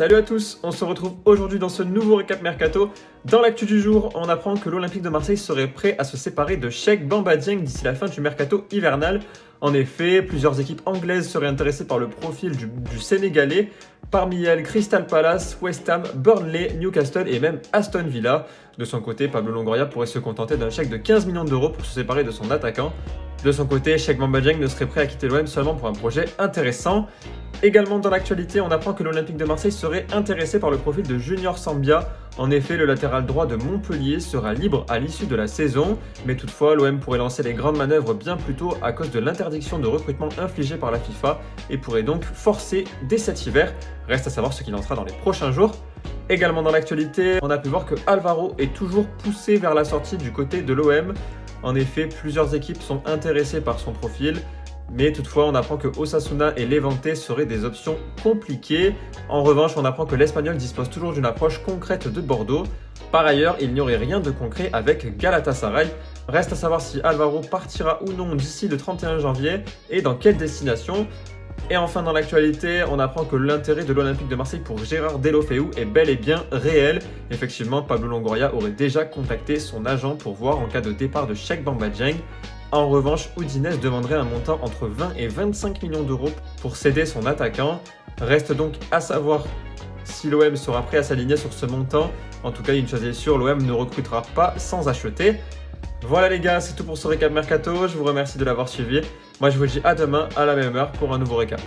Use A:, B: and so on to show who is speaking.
A: Salut à tous, on se retrouve aujourd'hui dans ce nouveau récap mercato. Dans l'actu du jour, on apprend que l'Olympique de Marseille serait prêt à se séparer de Cheikh Bamba Dieng d'ici la fin du mercato hivernal. En effet, plusieurs équipes anglaises seraient intéressées par le profil du Sénégalais. Parmi elles, Crystal Palace, West Ham, Burnley, Newcastle et même Aston Villa. De son côté, Pablo Longoria pourrait se contenter d'un chèque de 15 millions d'euros pour se séparer de son attaquant. De son côté, Cheikh Bamba Dieng ne serait prêt à quitter l'OM seulement pour un projet intéressant. Également dans l'actualité, on apprend que l'Olympique de Marseille serait intéressé par le profil de Junior Sambia. En effet, le latéral droit de Montpellier sera libre à l'issue de la saison, mais toutefois l'OM pourrait lancer les grandes manœuvres bien plus tôt à cause de l'interdiction de recrutement infligée par la FIFA et pourrait donc forcer dès cet hiver. Reste à savoir ce qu'il en sera dans les prochains jours. Également dans l'actualité, on a pu voir que Alvaro est toujours poussé vers la sortie du côté de l'OM. En effet, plusieurs équipes sont intéressées par son profil. Mais toutefois, on apprend que Osasuna et Levante seraient des options compliquées. En revanche, on apprend que l'Espagnol dispose toujours d'une approche concrète de Bordeaux. Par ailleurs, il n'y aurait rien de concret avec Galatasaray. Reste à savoir si Alvaro partira ou non d'ici le 31 janvier et dans quelle destination. Et enfin, dans l'actualité, on apprend que l'intérêt de l'Olympique de Marseille pour Gérard Deulofeu est bel et bien réel. Effectivement, Pablo Longoria aurait déjà contacté son agent pour voir en cas de départ de Cheikh Bamba Dieng. En revanche, Udinese demanderait un montant entre 20 et 25 millions d'euros pour céder son attaquant. Reste donc à savoir si l'OM sera prêt à s'aligner sur ce montant. En tout cas, une chose est sûre, l'OM ne recrutera pas sans acheter. Voilà les gars, c'est tout pour ce récap mercato. Je vous remercie de l'avoir suivi. Moi, je vous dis à demain à la même heure pour un nouveau récap.